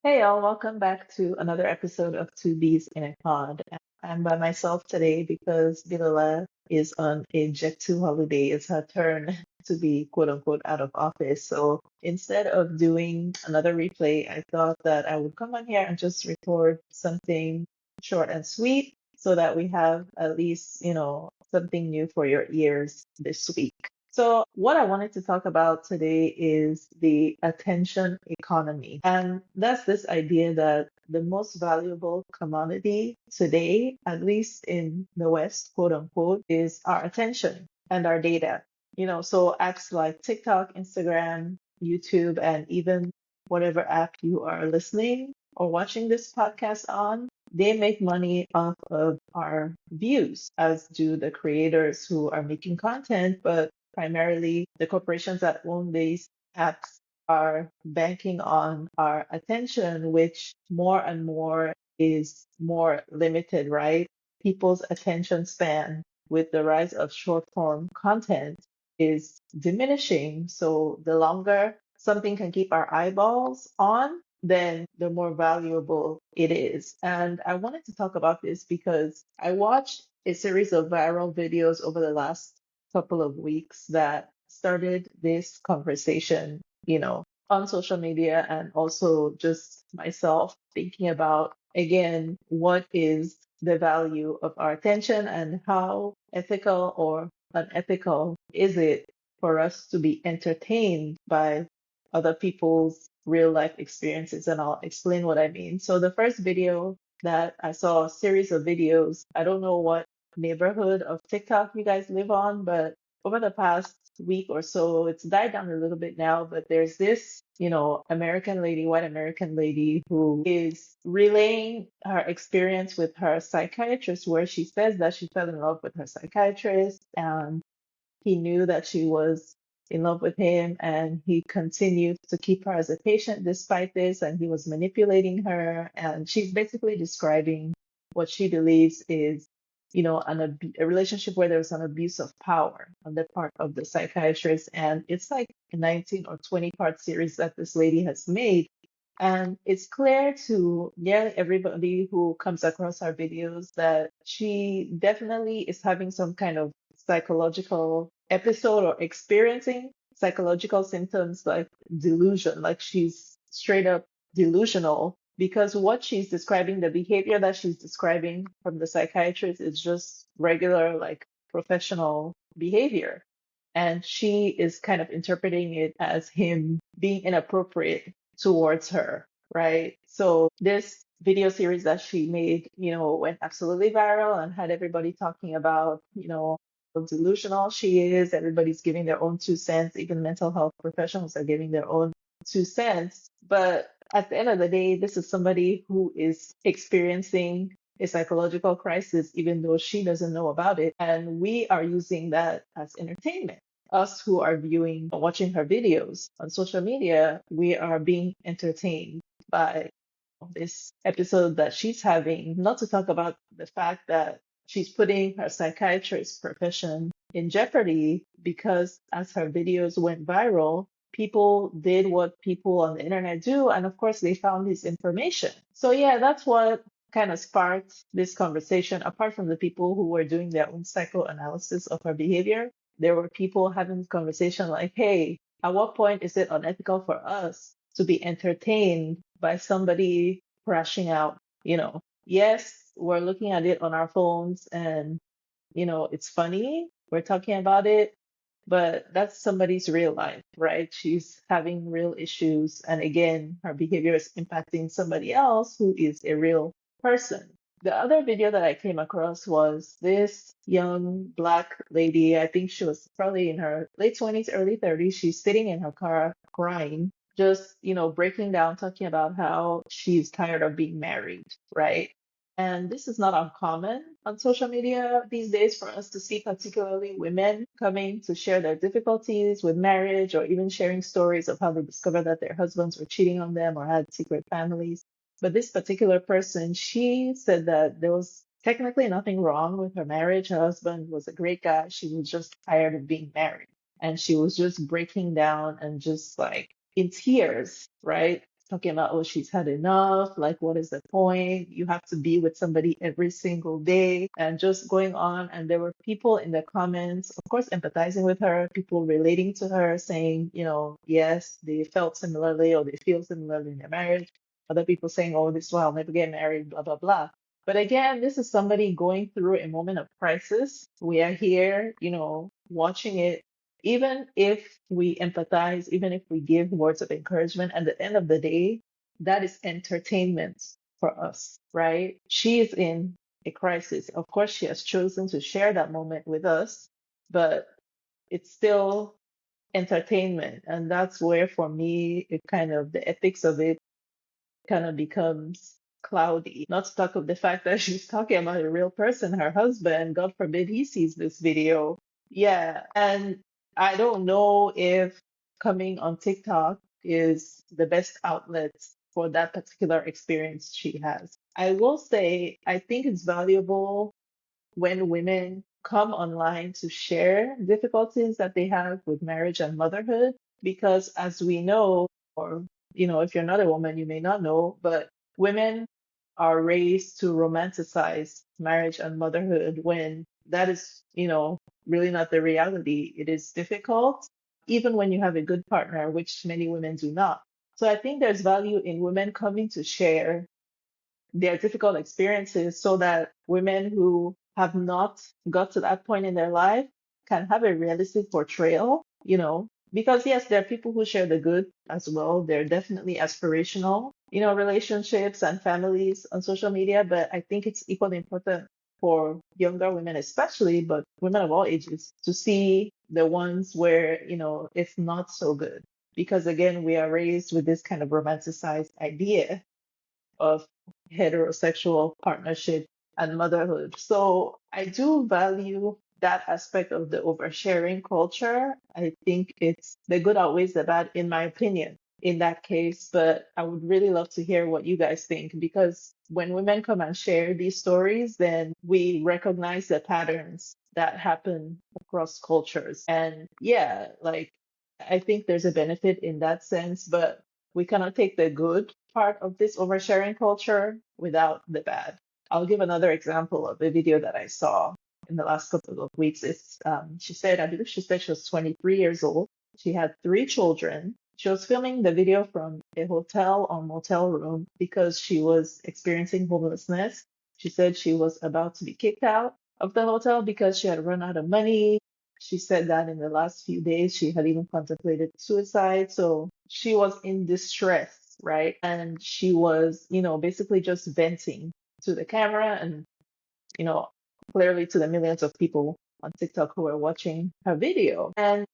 Hey, all, welcome back to another episode of Two Bees in a Pod. I'm by myself today because Bilala is on a Jet 2 holiday. It's her turn to be quote unquote out of office. So instead of doing another replay, I thought that I would come on here and just record something short and sweet so that we have at least, something new for your ears this week. So, what I wanted to talk about today is the attention economy. And that's this idea that the most valuable commodity today, at least in the West, quote unquote, is our attention and our data. So apps like TikTok, Instagram, YouTube, and even whatever app you are listening or watching this podcast on, they make money off of our views, as do the creators who are making content, but primarily the corporations that own these apps are banking on our attention, which more and more is more limited, right? People's attention span with the rise of short form content is diminishing. So the longer something can keep our eyeballs on, then the more valuable it is. And I wanted to talk about this because I watched a series of viral videos over the last couple of weeks that started this conversation, on social media and also just myself thinking about, again, what is the value of our attention and how ethical or unethical is it for us to be entertained by other people's real life experiences. And I'll explain what I mean. So the first video that I saw, a series of videos, I don't know what neighborhood of TikTok you guys live on, but over the past week or so, it's died down a little bit now, but there's this, American lady, white American lady, who is relaying her experience with her psychiatrist, where she says that she fell in love with her psychiatrist and he knew that she was in love with him and he continued to keep her as a patient despite this, and he was manipulating her. And she's basically describing what she believes is, a relationship where there's an abuse of power on the part of the psychiatrist. And it's like a 19 or 20 part series that this lady has made. And it's clear to nearly everybody who comes across our videos that she definitely is having some kind of psychological episode or experiencing psychological symptoms like delusion, like she's straight up delusional, because what she's describing, the behavior that she's describing from the psychiatrist is just regular, like professional behavior. And she is kind of interpreting it as him being inappropriate towards her, right? So this video series that she made, went absolutely viral and had everybody talking about, how delusional she is. Everybody's giving their own 2 cents. Even mental health professionals are giving their own 2 cents. But at the end of the day, this is somebody who is experiencing a psychological crisis, even though she doesn't know about it. And we are using that as entertainment. Us who are viewing, watching her videos on social media, we are being entertained by this episode that she's having, not to talk about the fact that she's putting her psychiatrist profession in jeopardy because as her videos went viral, people did what people on the internet do. And of course, they found this information. So, yeah, that's what kind of sparked this conversation. Apart from the people who were doing their own psychoanalysis of her behavior, there were people having this conversation like, hey, at what point is it unethical for us to be entertained by somebody crashing out? Yes, we're looking at it on our phones and, it's funny. We're talking about it, but that's somebody's real life, right? She's having real issues. And again, her behavior is impacting somebody else who is a real person. The other video that I came across was this young Black lady. I think she was probably in her late 20s, early 30s. She's sitting in her car crying, just, breaking down, talking about how she's tired of being married, right? And this is not uncommon on social media these days for us to see, particularly women coming to share their difficulties with marriage or even sharing stories of how they discovered that their husbands were cheating on them or had secret families. But this particular person, she said that there was technically nothing wrong with her marriage. Her husband was a great guy. She was just tired of being married. And she was just breaking down and just like in tears, right? talking about, oh, she's had enough. Like, what is the point? You have to be with somebody every single day, and just going on. And there were people in the comments, of course, empathizing with her, people relating to her, saying, yes, they felt similarly or they feel similarly in their marriage. Other people saying, oh, this is why I'll never get married, blah, blah, blah. But again, this is somebody going through a moment of crisis. We are here, watching it. Even if we empathize, even if we give words of encouragement, at the end of the day, that is entertainment for us, right? She is in a crisis. Of course, she has chosen to share that moment with us, but it's still entertainment. And that's where, for me, it kind of, the ethics of it kind of becomes cloudy. Not to talk of the fact that she's talking about a real person, her husband. God forbid he sees this video. Yeah. And I don't know if coming on TikTok is the best outlet for that particular experience she has. I will say, I think it's valuable when women come online to share difficulties that they have with marriage and motherhood, because as we know, or if you're not a woman, you may not know, but women are raised to romanticize marriage and motherhood when that is, really not the reality. It is difficult, even when you have a good partner, which many women do not. So I think there's value in women coming to share their difficult experiences so that women who have not got to that point in their life can have a realistic portrayal, because yes, there are people who share the good as well. They're definitely aspirational, relationships and families on social media, but I think it's equally important for younger women, especially, but women of all ages, to see the ones where, it's not so good. Because again, we are raised with this kind of romanticized idea of heterosexual partnership and motherhood. So I do value that aspect of the oversharing culture. I think it's the good outweighs the bad, in my opinion, in that case. But I would really love to hear what you guys think, because when women come and share these stories, then we recognize the patterns that happen across cultures. And yeah, like I think there's a benefit in that sense, but we cannot take the good part of this oversharing culture without the bad. I'll give another example of a video that I saw in the last couple of weeks. I believe she said she was 23 years old. She had three children. She was filming the video from a hotel or motel room because she was experiencing homelessness. She said she was about to be kicked out of the hotel because she had run out of money. She said that in the last few days, she had even contemplated suicide. So she was in distress, right? And she was, basically just venting to the camera and, you know, clearly to the millions of people on TikTok who were watching her video. And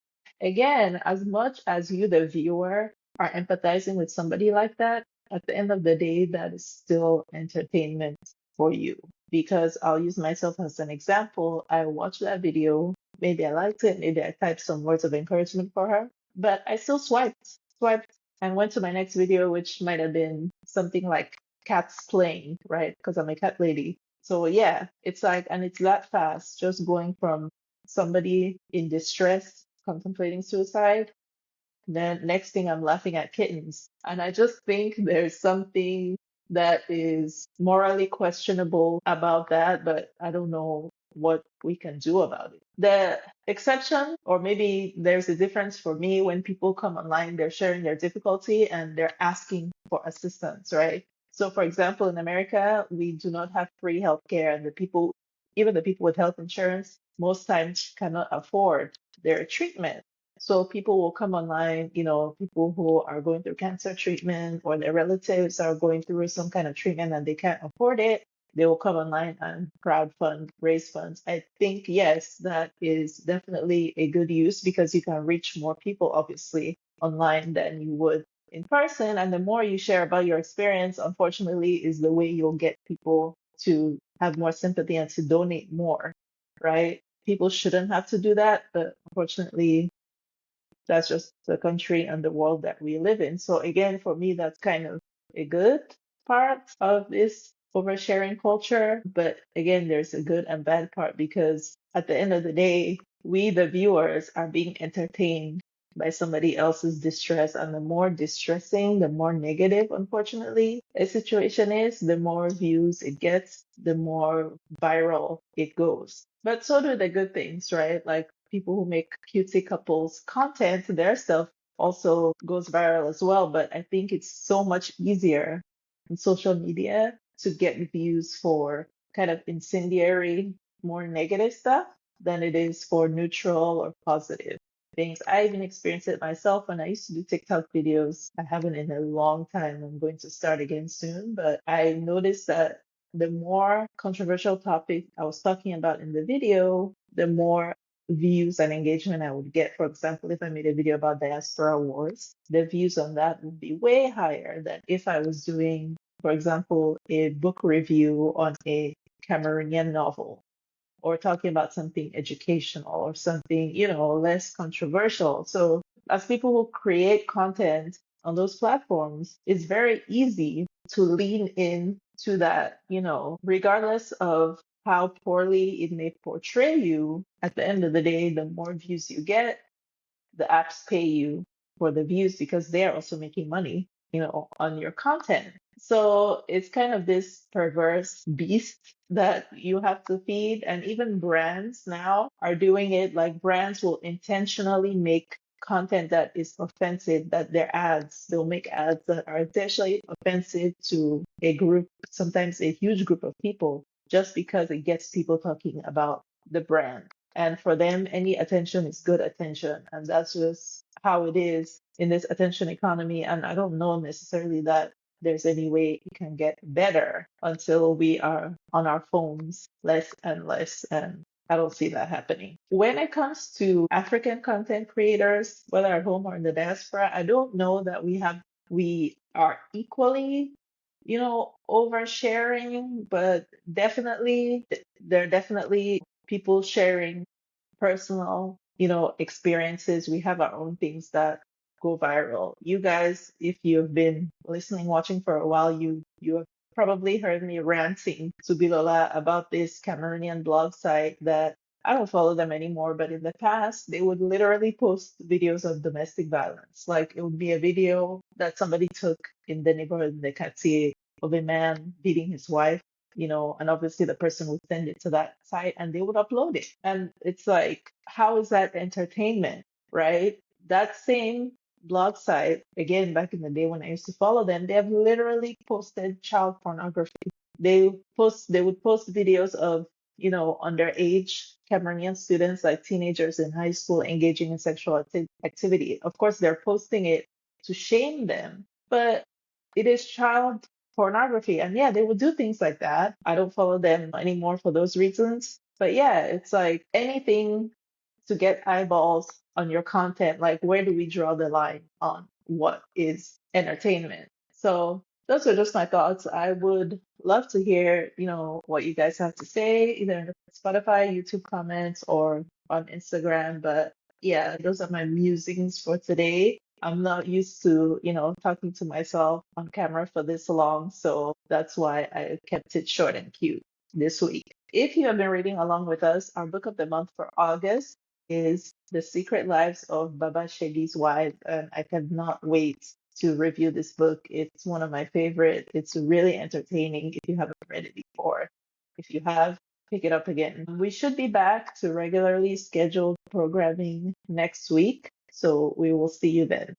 again, as much as you, the viewer, are empathizing with somebody like that, at the end of the day, that is still entertainment for you. Because I'll use myself as an example. I watched that video. Maybe I liked it. Maybe I typed some words of encouragement for her, but I still swiped, and went to my next video, which might have been something like cats playing, right? Because I'm a cat lady. So yeah, it's like, and it's that fast, just going from somebody in distress contemplating suicide, then next thing I'm laughing at kittens. And I just think there's something that is morally questionable about that, but I don't know what we can do about it. The exception, or maybe there's a difference for me when people come online, they're sharing their difficulty and they're asking for assistance, right? So, for example, in America, we do not have free healthcare, and even the people with health insurance, most times cannot afford their treatment. So people will come online, people who are going through cancer treatment or their relatives are going through some kind of treatment and they can't afford it. They will come online and crowdfund, raise funds. I think, yes, that is definitely a good use because you can reach more people, obviously, online than you would in person. And the more you share about your experience, unfortunately, is the way you'll get people to have more sympathy and to donate more, right? People shouldn't have to do that, but unfortunately, that's just the country and the world that we live in. So again, for me, that's kind of a good part of this oversharing culture. But again, there's a good and bad part because at the end of the day, we, the viewers, are being entertained by somebody else's distress. And the more distressing, the more negative, unfortunately, a situation is, the more views it gets, the more viral it goes. But so do the good things, right? Like people who make cutesy couples content, their stuff also goes viral as well. But I think it's so much easier on social media to get views for kind of incendiary, more negative stuff than it is for neutral or positive things. I even experienced it myself when I used to do TikTok videos. I haven't in a long time. I'm going to start again soon, but I noticed that the more controversial topic I was talking about in the video, the more views and engagement I would get. For example, if I made a video about diaspora wars, the views on that would be way higher than if I was doing, for example, a book review on a Cameroonian novel, or talking about something educational or something, less controversial. So, as people who create content on those platforms, it's very easy to lean in to that, regardless of how poorly it may portray you. At the end of the day, the more views you get, the apps pay you for the views because they're also making money, on your content. So it's kind of this perverse beast that you have to feed. And even brands now are doing it. Like brands will intentionally make content that is offensive, that their ads, they'll make ads that are intentionally offensive to a group, sometimes a huge group of people, just because it gets people talking about the brand. And for them, any attention is good attention. And that's just how it is in this attention economy. And I don't know necessarily that there's any way it can get better until we are on our phones less and less. And I don't see that happening. When it comes to African content creators, whether at home or in the diaspora, I don't know that we are equally, oversharing, but definitely there are definitely people sharing personal, experiences. We have our own things that go viral. You guys, if you've been listening, watching for a while, you have probably heard me ranting to Bilola about this Cameroonian blog site that I don't follow them anymore, but in the past, they would literally post videos of domestic violence. Like it would be a video that somebody took in the neighborhood in the quartier of a man beating his wife, and obviously the person would send it to that site and they would upload it. And it's like, how is that entertainment, right? That same blog site, again, back in the day when I used to follow them, they have literally posted child pornography. They would post videos of, underage Cameroonian students, like teenagers in high school, engaging in sexual activity. Of course, they're posting it to shame them, but it is child pornography. And yeah, they would do things like that. I don't follow them anymore for those reasons. But yeah, it's like anything to get eyeballs on your content. Like, where do we draw the line on what is entertainment? So those are just my thoughts. I would love to hear, what you guys have to say, either in the Spotify, YouTube comments, or on Instagram. But yeah, those are my musings for today. I'm not used to, talking to myself on camera for this long, so that's why I kept it short and cute this week. If you have been reading along with us, our book of the month for August is The Secret Lives of Baba Shegi's Wives, and I cannot wait to review this book. It's one of my favorite. It's really entertaining if you haven't read it before. If you have, pick it up again. We should be back to regularly scheduled programming next week, so we will see you then.